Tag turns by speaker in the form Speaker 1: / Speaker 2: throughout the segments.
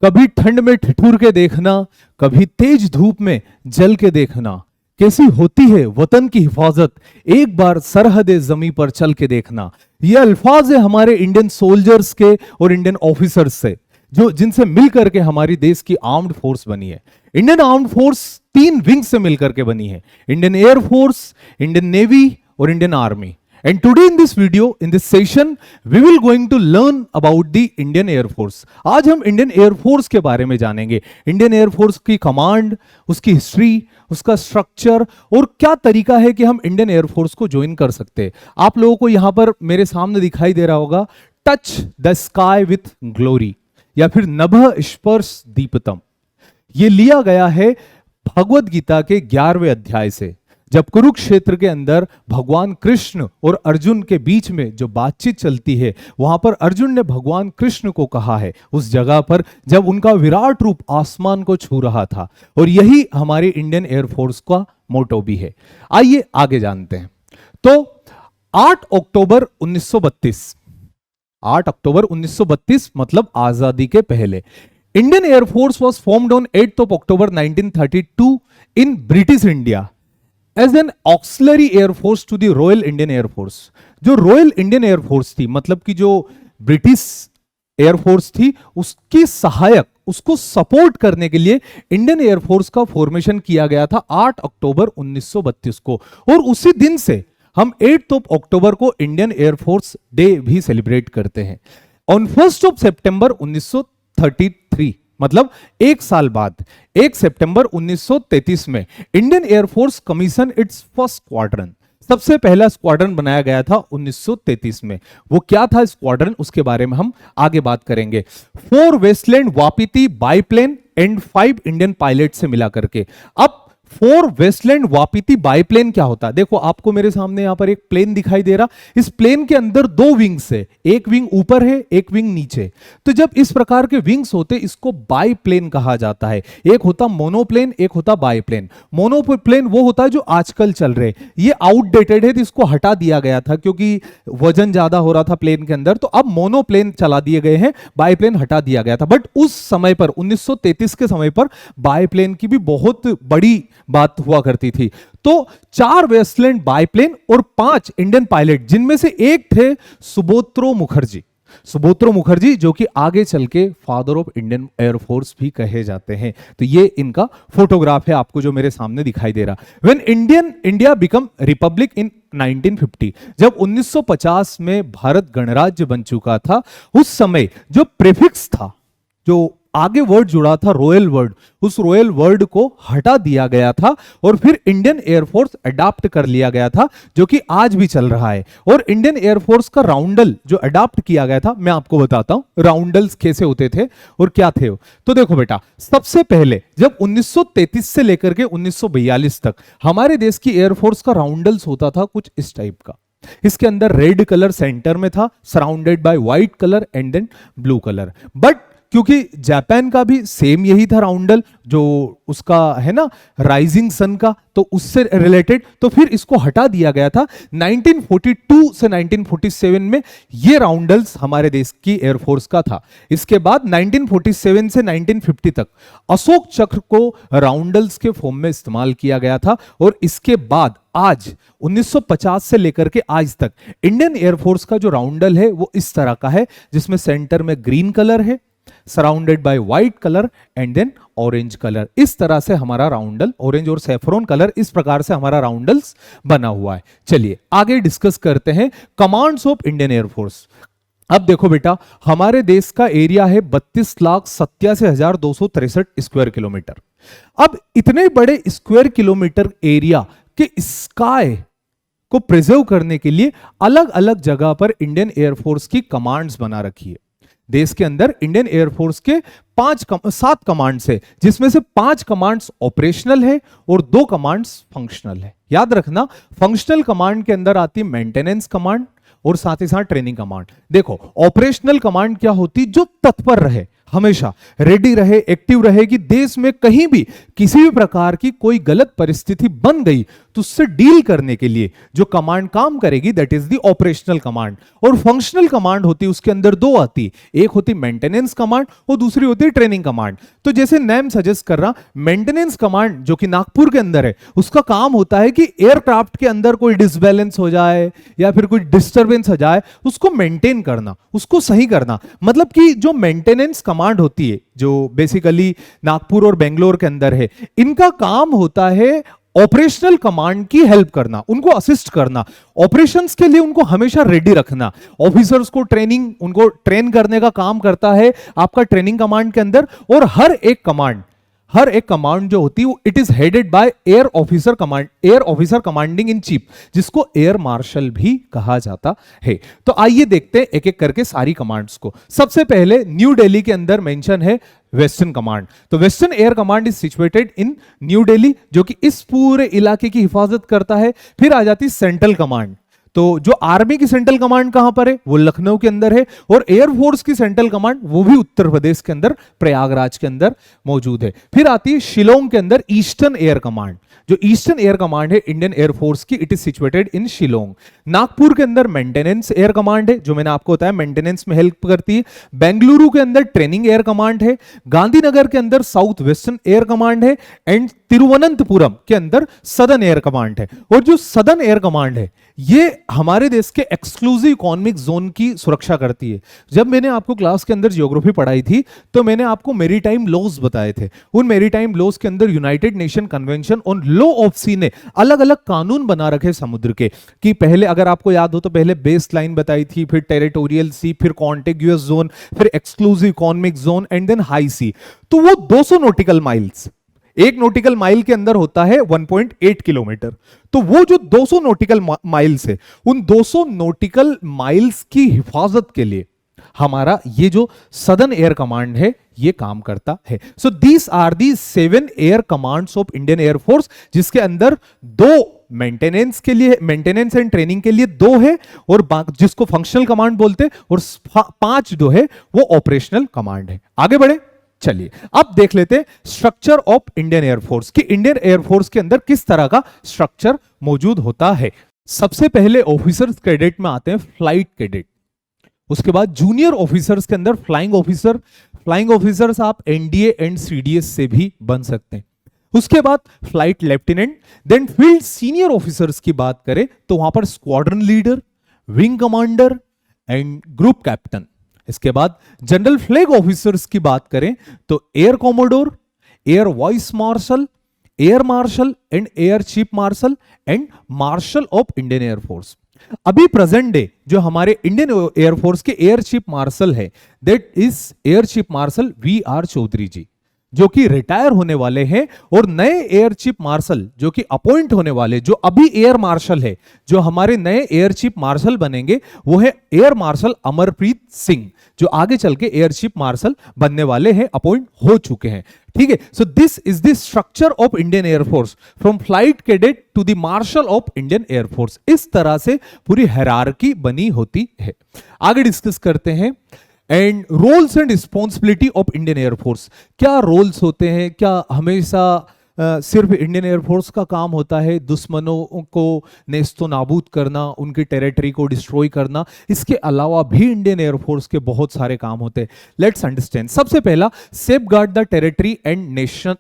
Speaker 1: कभी ठंड में ठिठुर के देखना, कभी तेज धूप में जल के देखना, कैसी होती है वतन की हिफाजत, एक बार सरहद जमी पर चल के देखना। ये अल्फाज है हमारे इंडियन सोल्जर्स के और इंडियन ऑफिसर्स से, जो जिनसे मिलकर के हमारी देश की आर्म्ड फोर्स बनी है। इंडियन आर्म्ड फोर्स 3 विंग से मिलकर के बनी है, Indian air force, Indian navy और Indian army. And today in this video, in this session, we will going to learn about the Indian Air Force. आज हम इंडियन एयर फोर्स के बारे में जानेंगे। इंडियन एयर फोर्स की command, उसकी history, उसका स्ट्रक्चर और क्या तरीका है कि हम इंडियन एयर फोर्स को ज्वाइन कर सकते हैं। आप लोगों को यहां पर मेरे सामने दिखाई दे रहा होगा touch the sky with glory या फिर नभः स्पर्श दीप्तम। ये लिया गया है भगवद गीता के 11वें अध्याय से, जब कुरुक्षेत्र के अंदर भगवान कृष्ण और अर्जुन के बीच में जो बातचीत चलती है, वहां पर अर्जुन ने भगवान कृष्ण को कहा है उस जगह पर जब उनका विराट रूप आसमान को छू रहा था। और यही हमारी इंडियन एयरफोर्स का मोटो भी है। आइए आगे जानते हैं। तो 8 अक्टूबर 1932, 8 अक्टूबर 1932 मतलब आजादी के पहले, Indian air force was formed on 8 October 1932 in British India as an auxiliary air force to the royal Indian air force. जो रॉयल इंडियन एयरफोर्स थी, मतलब कि जो ब्रिटिश एयरफोर्स थी, उसकी सहायक, उसको सपोर्ट करने के लिए इंडियन एयरफोर्स का फॉर्मेशन किया गया था 8 अक्टूबर 1932 को। और उसी दिन से हम 8 अक्टूबर को इंडियन एयरफोर्स डे भी सेलिब्रेट करते हैं। ऑन 1 सितंबर 1933 मतलब एक साल बाद 1 सितंबर 1933 में Indian air force commission it's first squadron, सबसे पहला स्क्वाड्रन बनाया गया था 1933 में। वो क्या था स्क्वाड्रन, उसके बारे में हम आगे बात करेंगे। 4 Westland वापीती biplane and 5 Indian pilot से मिला करके। अब 4 वेस्टलैंड वापीती बाईप्लेन क्या होता है, देखो आपको मेरे सामने यहां पर एक प्लेन दिखाई दे रहा। इस प्लेन के अंदर 2 विंग्स है, एक विंग ऊपर है, एक विंग नीचे। तो जब इस प्रकार के विंग्स होते इसको बाईप्लेन कहा जाता है। एक होता मोनोप्लेन, एक होता बाईप्लेन। मोनोप्लेन वो होता है जो आजकल चल रहे, ये आउटडेटेड है तो इसको हटा दिया गया था क्योंकि वजन ज्यादा हो रहा था प्लेन के अंदर, तो अब मोनोप्लेन चला दिए गए हैं, बाईप्लेन हटा दिया गया था। बट उस समय पर 1933 के समय पर बाईप्लेन की भी बहुत बड़ी बात हुआ करती थी। तो 4 वेस्टलैंड बाईप्लेन और 5 इंडियन पायलट, जिनमें से एक थे सुबोत्रो मुखर्जी। सुबोत्रो मुखर्जी जो कि आगे चल के फादर ऑफ इंडियन एयरफोर्स भी कहे जाते हैं। तो ये इनका फोटोग्राफ है आपको जो मेरे सामने दिखाई दे रहा। व्हेन इंडिया बिकम रिपब्लिक इन 1950, जब 1950 में भारत गणराज्य बन चुका था, उस समय जो प्रीफिक्स था, जो आगे वर्ड जुड़ा था रॉयल वर्ड, उस रॉयल वर्ड को हटा दिया गया था और फिर इंडियन एयरफोर्स अडॉप्ट कर लिया गया था, जो कि आज भी चल रहा है। और इंडियन एयरफोर्स का राउंडल जो अडॉप्ट किया गया था, मैं आपको बताता हूं राउंडल्स कैसे होते थे और क्या थे। तो देखो बेटा, सबसे पहले जब 1933 से लेकर के 1942 तक हमारे देश की एयरफोर्स का राउंडल्स होता था कुछ इस टाइप का। इसके अंदर रेड कलर सेंटर में था, surrounded by white colour and then blue colour. But क्योंकि जापान का भी सेम यही था राउंडल, जो उसका है ना राइजिंग सन का, तो उससे रिलेटेड, तो फिर इसको हटा दिया गया था। 1942 से 1947 में ये राउंडल्स हमारे देश की एयरफोर्स का था। इसके बाद 1947 से 1950 तक अशोक चक्र को राउंडल्स के फॉर्म में इस्तेमाल किया गया था। और इसके बाद आज 1950 से लेकर के आज तक इंडियन एयरफोर्स का जो राउंडल है वो इस तरह का है, जिसमें सेंटर में ग्रीन कलर है, surrounded by white colour and then orange colour. इस तरह से हमारा राउंडल, ऑरेंज और सैफरॉन कलर, इस प्रकार से हमारा राउंडल्स बना हुआ है। चलिए आगे डिस्कस करते हैं कमांड्स ऑफ इंडियन एयरफोर्स। अब देखो बेटा, हमारे देश का एरिया है 32,87,263 स्क्वायर किलोमीटर। अब इतने बड़े स्क्वायर किलोमीटर एरिया के स्काई को प्रिजर्व करने के लिए अलग अलग जगह पर इंडियन एयरफोर्स की कमांड्स बना रखी है। देश के अंदर इंडियन एयरफोर्स के 7 कमांड्स है, जिसमें से 5 कमांड्स ऑपरेशनल है और 2 कमांड्स फंक्शनल है। याद रखना, फंक्शनल कमांड के अंदर आती है मेंटेनेंस कमांड और साथ ही साथ ट्रेनिंग कमांड। देखो ऑपरेशनल कमांड क्या होती, जो तत्पर रहे, हमेशा रेडी रहे, एक्टिव रहे कि देश में कहीं भी किसी भी प्रकार की कोई गलत परिस्थिति बन गई तो उससे डील करने के लिए जो कमांड काम करेगी that is the operational command. और फंक्शनल कमांड होती है, उसके अंदर दो आती, एक होती मेंटेनेंस कमांड और दूसरी होती है ट्रेनिंग कमांड। तो जैसे नेम सजेस्ट कर रहा, मेंटेनेंस कमांड जो कि नागपुर के अंदर है, उसका काम होता है कि एयरक्राफ्ट के अंदर कोई डिसबैलेंस हो जाए या फिर कोई डिस्टरबेंस हो जाए, उसको मेंटेन करना, उसको सही करना। मतलब कि जो मेंटेनेंस कमांड होती है जो बेसिकली नागपुर और बेंगलोर के अंदर है, इनका काम होता है ऑपरेशनल कमांड की हेल्प करना, उनको असिस्ट करना, ऑपरेशंस के लिए उनको हमेशा रेडी रखना। ऑफिसर्स को ट्रेनिंग, उनको ट्रेन करने का काम करता है आपका ट्रेनिंग कमांड के अंदर। और हर एक कमांड जो होती है it is headed by air officer commanding in chief, जिसको एयर मार्शल भी कहा जाता है। तो आइए देखते हैं एक एक करके सारी कमांड्स को। सबसे पहले न्यू दिल्ली के अंदर मेंशन है वेस्टर्न कमांड। तो western air command is situated in new Delhi, जो कि इस पूरे इलाके की हिफाजत करता है। फिर आ जाती सेंट्रल कमांड। तो जो आर्मी की सेंट्रल कमांड कहां पर है, वो लखनऊ के अंदर है। और एयरफोर्स की सेंट्रल कमांड वो भी उत्तर प्रदेश के अंदर प्रयागराज के अंदर मौजूद है। फिर आती है शिलोंग के अंदर ईस्टर्न एयर कमांड। जो ईस्टर्न एयर कमांड है इंडियन एयरफोर्स की, it is situated in Shillong. Nagpur के अंदर मेंटेनेंस एयर कमांड है, जो मैंने आपको बताया मेंटेनेंस में हेल्प करती है। बेंगलुरु के अंदर ट्रेनिंग एयर कमांड है। गांधीनगर के अंदर साउथ वेस्टर्न एयर कमांड है। एंड तिरुवनंतपुरम के अंदर सदर्न एयर कमांड है। और जो सदर्न एयर कमांड है ये हमारे देश के एक्सक्लूसिव इकोनॉमिक जोन की सुरक्षा करती है। जब मैंने आपको क्लास के अंदर ज्योग्राफी पढ़ाई थी तो मैंने आपको मेरीटाइम लॉज बताए थे। उन मेरीटाइम लॉज के अंदर United Nation convention on law of sea ने अलग अलग कानून बना रखे समुद्र के, कि पहले अगर आपको याद हो तो पहले बेस लाइन बताई थी, फिर टेरिटोरियल सी, फिर कॉन्टिग्यूअस जोन, फिर exclusive economic zone and then high sea. तो वो 200 नॉटिकल माइल्स, एक नॉटिकल माइल के अंदर होता है 1.8 किलोमीटर। तो वो जो 200 नॉटिकल माइल्स है, उन 200 नॉटिकल माइल्स की हिफाजत के लिए हमारा ये जो सदर्न एयर कमांड है ये काम करता है। So these are the 7 air commands of Indian air force, जिसके अंदर 2 मेंटेनेंस के लिए, मेंटेनेंस एंड ट्रेनिंग के लिए 2 है, और जिसको फंक्शनल कमांड बोलते हैं, और 5 जो है वो ऑपरेशनल कमांड है। आगे बढ़े, चलिए अब देख लेते हैं स्ट्रक्चर ऑफ इंडियन एयरफोर्स कि इंडियन एयरफोर्स के अंदर किस तरह का स्ट्रक्चर मौजूद होता है। सबसे पहले ऑफिसर्स कैडेट में आते हैं फ्लाइट कैडेट। उसके बाद जूनियर ऑफिसर्स के अंदर फ्लाइंग ऑफिसर्स आप एनडीए एंड सीडीएस से भी बन सकते हैं। उसके बाद flight lieutenant, then field senior officers की बात करें तो वहां पर squadron leader, wing commander and group captain. इसके बाद जनरल फ्लैग ऑफिसर्स की बात करें तो air commodore, air vice marshal, air marshal and air chief marshal and marshal of Indian air force. अभी प्रेजेंट डे जो हमारे इंडियन एयरफोर्स के एयर चीफ मार्शल है that is air chief marshal V R. Chaudhary ji, जो कि रिटायर होने वाले हैं। और नए एयर चीफ मार्शल जो कि अपॉइंट होने वाले, जो अभी एयर मार्शल है, जो हमारे नए एयर चीफ मार्शल बनेंगे वो है एयर मार्शल अमरप्रीत सिंह, जो आगे चल के एयर चीफ मार्शल बनने वाले हैं, अपॉइंट हो चुके हैं। ठीक है, so this is the structure of Indian air force from flight cadet to the marshal of Indian air force. इस तरह से पूरी हायरार्की बनी होती है। आगे डिस्कस करते हैं and roles and responsibility of Indian air force. क्या रोल्स होते हैं, क्या हमेशा सिर्फ इंडियन एयरफोर्स का काम होता है दुश्मनों को नेस्तो नाबूद करना, उनकी टेरिटरी को डिस्ट्रॉय करना? इसके अलावा भी इंडियन एयरफोर्स के बहुत सारे काम होते हैं। Let's understand. सबसे पहला, safe guard the territory and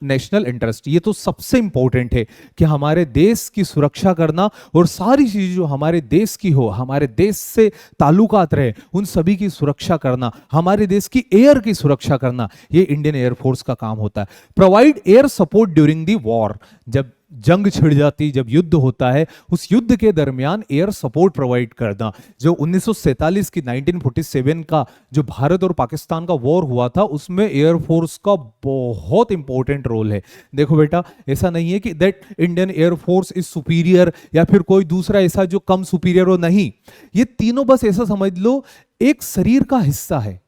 Speaker 1: national interest. ये तो सबसे इंपॉर्टेंट है कि हमारे देश की सुरक्षा करना और सारी चीजें जो हमारे देश की हो, हमारे देश से ताल्लुकात रहे, उन सभी की सुरक्षा करना, हमारे देश की एयर की सुरक्षा करना, ये इंडियन एयरफोर्स का काम होता है। Provide air support during the war. जब जंग छिड़ जाती, जब युद्ध होता है, उस युद्ध के दरमियान एयर सपोर्ट प्रोवाइड करना। जो 1947 की 1947 का जो भारत और पाकिस्तान का वॉर हुआ था, उसमें एयरफोर्स का बहुत इंपॉर्टेंट रोल है। देखो बेटा, ऐसा नहीं है कि that Indian air force is superior या फिर कोई दूसरा ऐसा जो कम सुपीरियर हो, नहीं। ये तीनों बस ऐसा समझ लो एक शरीर का हिस्सा है।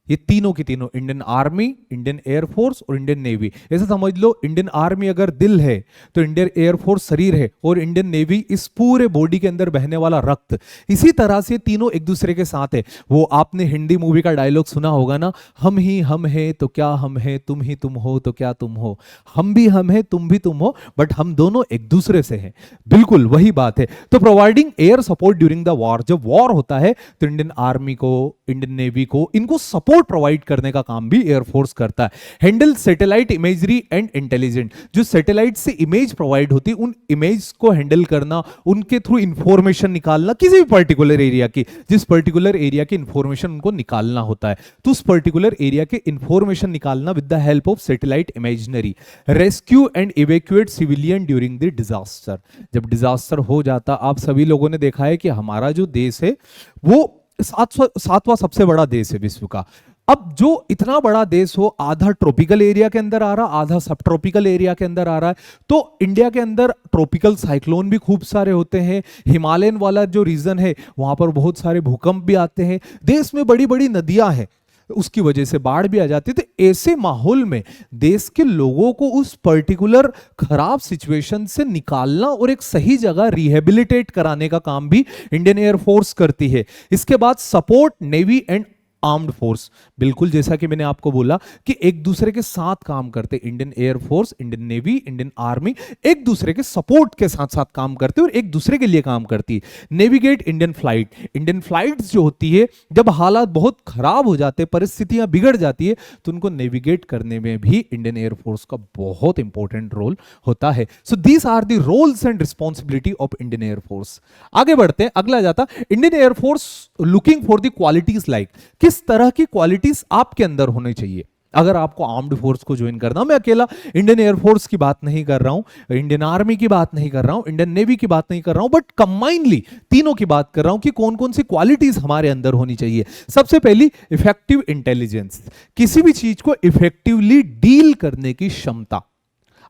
Speaker 1: ये तीनों की तीनों, इंडियन आर्मी, इंडियन एयरफोर्स और इंडियन नेवी। ऐसे समझ लो, इंडियन आर्मी अगर दिल है तो इंडियन एयरफोर्स शरीर है और इंडियन नेवी इस पूरे बॉडी के अंदर बहने वाला रक्त। इसी तरह से तीनों एक दूसरे के साथ है। वो आपने हिंदी मूवी का डायलॉग सुना होगा ना, हम ही हम हैं तो क्या हम हैं, तुम ही तुम हो तो क्या तुम हो, हम भी हम हैं तुम भी तुम हो, बट हम दोनों एक दूसरे से हैं। बिल्कुल वही बात है। तो providing air support during the war, जब वॉर होता है तो इंडियन आर्मी को, इंडियन नेवी को, इनको सपोर्ट प्रोवाइड करने का काम भी एयरफोर्स करता है। Handle satellite imagery and intelligent, जो सैटेलाइट से इमेज प्रोवाइड होती है उन इमेज को हैंडल करना, उनके थ्रू इंफॉर्मेशन निकालना, किसी भी पर्टिकुलर एरिया की, जिस पर्टिकुलर एरिया की इंफॉर्मेशन उनको निकालना होता है, तो उस पर्टिकुलर एरिया के इंफॉर्मेशन निकालना with the help of satellite imaginary. Rescue and evacuate civilian during the disaster, जब डिजास्टर हो जाता, आप सभी लोगों ने देखा है कि हमारा जो देश है वो सातवां सबसे बड़ा देश है विश्व का। अब जो इतना बड़ा देश हो, आधा ट्रॉपिकल एरिया के अंदर आ रहा, आधा सब ट्रॉपिकल एरिया के अंदर आ रहा है, तो इंडिया के अंदर ट्रॉपिकल साइक्लोन भी खूब सारे होते हैं, हिमालयन वाला जो रीजन है वहां पर बहुत सारे भूकंप भी आते हैं, देश में बड़ी बड़ी नदियां हैं, उसकी वजह से बाढ़ भी आ जाती है। तो ऐसे माहौल में देश के लोगों को उस पर्टिकुलर खराब सिचुएशन से निकालना और एक सही जगह रिहेबिलिटेट कराने का काम भी इंडियन एयरफोर्स करती है। इसके बाद support navy and armed force, बिल्कुल जैसा कि मैंने आपको बोला कि एक दूसरे के साथ काम करते, Indian air force, Indian navy, Indian army एक दूसरे के सपोर्ट के साथ साथ काम करते और एक दूसरे के लिए काम करती है। Navigate Indian flight, Indian flights जो होती है जब हालात बहुत खराब हो जाते, परिस्थितियां बिगड़ जाती है, तो उनको नेविगेट करने में भी इंडियन एयरफोर्स का बहुत इंपॉर्टेंट रोल होता है। So these are the roles and responsibility of Indian air force. आगे बढ़ते हैं, अगला जाता, Indian air force looking for the qualities like, किस तरह की क्वालिटीज आपके अंदर होनी चाहिए अगर आपको आर्म्ड फोर्स को ज्वाइन करना। मैं अकेला इंडियन एयरफोर्स की बात नहीं कर रहा हूं, इंडियन आर्मी की बात नहीं कर रहा हूं, इंडियन नेवी की बात नहीं कर रहा हूं, बट कंबाइनली तीनों की बात कर रहा हूं कि कौन कौन सी क्वालिटीज हमारे अंदर होनी चाहिए। सबसे पहली, इफेक्टिव इंटेलिजेंस, किसी भी चीज को इफेक्टिवली डील करने की क्षमता।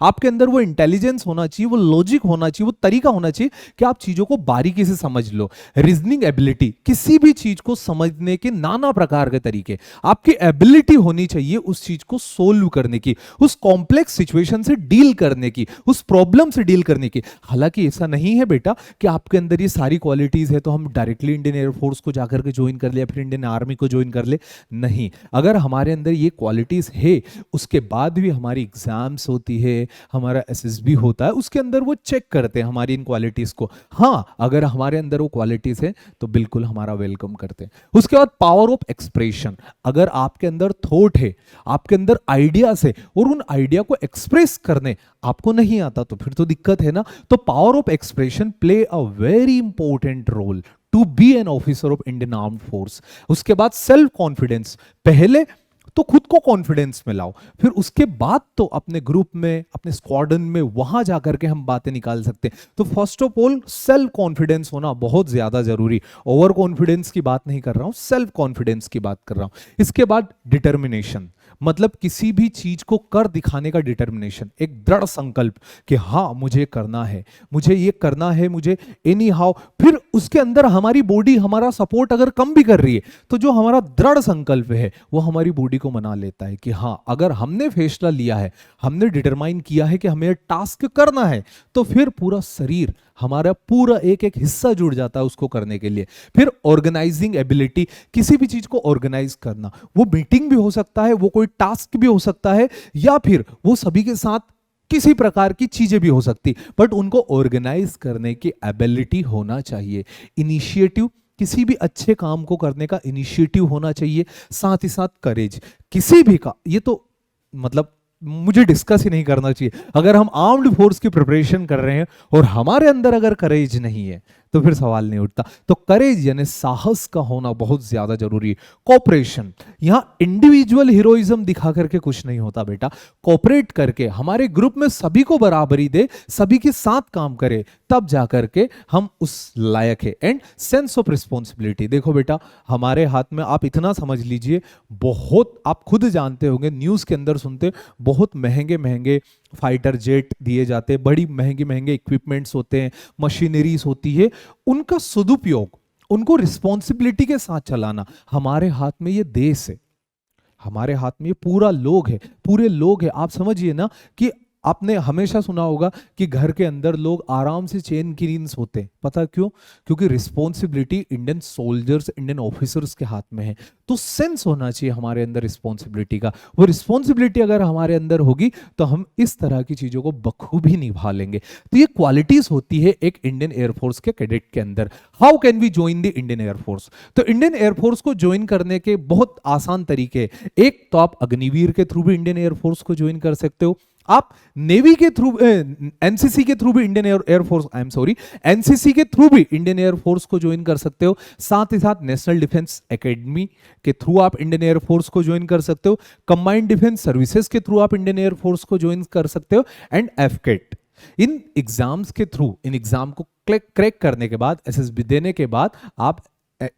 Speaker 1: आपके अंदर वो इंटेलिजेंस होना चाहिए, वो लॉजिक होना चाहिए, वो तरीका होना चाहिए कि आप चीजों को बारीकी से समझ लो। रीजनिंग एबिलिटी, किसी भी चीज को समझने के नाना प्रकार के तरीके, आपकी एबिलिटी होनी चाहिए उस चीज को सोल्व करने की, उस कॉम्प्लेक्स सिचुएशन से डील करने की, उस प्रॉब्लम से डील करने की। हालांकि ऐसा नहीं है बेटा कि आपके अंदर ये सारी क्वालिटीज है तो हम डायरेक्टली इंडियन एयरफोर्स को जाकर के ज्वाइन कर ले या फिर इंडियन आर्मी को ज्वाइन कर ले, नहीं। अगर हमारे अंदर ये क्वालिटीज है, उसके बाद भी हमारी एग्जाम्स होती है, हमारा एसएसबी होता है, उसके अंदर वो चेक करते हैं हमारी इन क्वालिटीज को। हाँ, अगर हमारे अंदर वो क्वालिटीज है तो बिल्कुल हमारा वेलकम करते हैं। उसके बाद पावर ऑफ एक्सप्रेशन, अगर आपके अंदर थॉट है, आपके अंदर आइडियाज है और उन आइडिया को एक्सप्रेस करने आपको नहीं आता तो फिर तो दिक्कत है ना। तो power of expression play a very important role to be an officer of Indian armed force. उसके बाद सेल्फ कॉन्फिडेंस, पहले तो खुद को कॉन्फिडेंस में लाओ, फिर उसके बाद तो अपने ग्रुप में, अपने स्क्वाडन में वहां जाकर के हम बातें निकाल सकते हैं। तो first of all self confidence होना बहुत ज्यादा जरूरी। ओवर कॉन्फिडेंस की बात नहीं कर रहा हूं, सेल्फ कॉन्फिडेंस की बात कर रहा हूं। इसके बाद डिटर्मिनेशन, मतलब किसी भी चीज को कर दिखाने का डिटर्मिनेशन, एक दृढ़ संकल्प कि हाँ मुझे करना है, मुझे ये करना है, मुझे एनी हाउ। फिर उसके अंदर हमारी बॉडी हमारा सपोर्ट अगर कम भी कर रही है तो जो हमारा दृढ़ संकल्प है वो हमारी बॉडी को मना लेता है कि हाँ अगर हमने फैसला लिया है, हमने डिटरमाइन किया है कि हमें टास्क करना है, तो फिर पूरा शरीर, हमारा पूरा एक एक हिस्सा जुड़ जाता है उसको करने के लिए। फिर ऑर्गेनाइजिंग एबिलिटी, किसी भी चीज को ऑर्गेनाइज करना, वो मीटिंग भी हो सकता है, वो कोई टास्क भी हो सकता है, या फिर वो सभी के साथ किसी प्रकार की चीजें भी हो सकती, बट उनको ऑर्गेनाइज करने की एबिलिटी होना चाहिए। इनिशिएटिव, किसी भी अच्छे काम को करने का इनिशिएटिव होना चाहिए। साथ ही साथ करेज, किसी भी का, ये तो मतलब मुझे डिस्कस ही नहीं करना चाहिए। अगर हम आर्म्ड फोर्स की प्रिपरेशन कर रहे हैं और हमारे अंदर अगर करेज नहीं है तो फिर सवाल नहीं उठता। तो करेज यानी साहस का होना बहुत ज्यादा जरूरी है। कोऑपरेशन, यहां इंडिविजुअल हीरोइज्म दिखा करके कुछ नहीं होता बेटा, कोऑपरेट करके हमारे ग्रुप में सभी को बराबरी दे, सभी के साथ काम करे, तब जाकर के हम उस लायक है। एंड सेंस ऑफ रिस्पॉन्सिबिलिटी, देखो बेटा हमारे हाथ में, आप इतना समझ लीजिए, बहुत, आप खुद जानते होंगे, न्यूज के अंदर सुनते, बहुत महंगे महंगे फाइटर जेट दिए जाते हैं, बड़ी महंगे महंगे इक्विपमेंट्स होते हैं, मशीनरीज होती है, उनका सदुपयोग, उनको रिस्पॉन्सिबिलिटी के साथ चलाना हमारे हाथ में ये देश है। हमारे हाथ में ये पूरा लोग है, पूरे लोग है। आप समझिए ना कि आपने हमेशा सुना होगा कि घर के अंदर लोग आराम से चैन की नींद सोते हैं। पता क्यों? क्योंकि responsibility Indian soldiers, Indian officers के हाथ में है। तो सेंस होना चाहिए हमारे अंदर रिस्पॉन्सिबिलिटी का। वो रिस्पॉन्सिबिलिटी अगर हमारे अंदर होगी तो हम इस तरह की चीजों को बखूबी निभा लेंगे। तो ये क्वालिटीज होती है एक इंडियन एयरफोर्स के कैडेट के अंदर। How can we join the Indian air force? तो इंडियन एयरफोर्स को ज्वाइन करने के बहुत आसान तरीके। एक तो आप अग्निवीर के थ्रू भी इंडियन एयरफोर्स को ज्वाइन कर सकते हो। आप नेवी के थ्रू, एनसीसी के थ्रू भी Indian air force, I am sorry, NCC के थ्रू भी इंडियन एयरफोर्स को ज्वाइन कर सकते हो। साथ ही साथ नेशनल डिफेंस एकेडमी के थ्रू आप इंडियन एयरफोर्स को ज्वाइन कर सकते हो। कंबाइंड डिफेंस सर्विसेज के थ्रू आप इंडियन एयरफोर्स को ज्वाइन कर सकते हो। एंड एफकेट, इन एग्जाम्स के थ्रू, इन एग्जाम को क्रैक करने के बाद, एसएसबी देने के बाद आप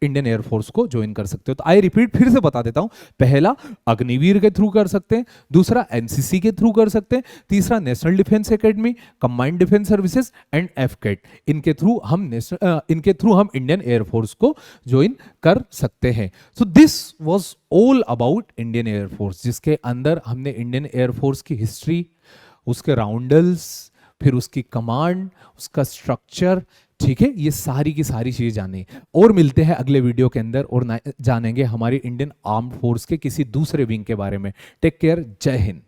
Speaker 1: इंडियन एयरफोर्स को ज्वाइन कर सकते हो। तो आई रिपीट, फिर से बता देता हूं। पहला अग्निवीर के थ्रू कर सकते हैं, दूसरा एनसीसी के थ्रू कर सकते हैं, तीसरा national defence academy, combined defence services and AFCAT. इनके थ्रू हम इंडियन एयरफोर्स को ज्वाइन कर सकते हैं। So this was all about Indian air force, जिसके अंदर हमने इंडियन एयरफोर्स की हिस्ट्री, उसके राउंडल्स, फिर उसकी कमांड, उसका स्ट्रक्चर, ठीक है, ये सारी की सारी चीजें जानी। और मिलते हैं अगले वीडियो के अंदर और जानेंगे हमारी इंडियन आर्म्ड फोर्स के किसी दूसरे विंग के बारे में। टेक केयर, जय हिंद।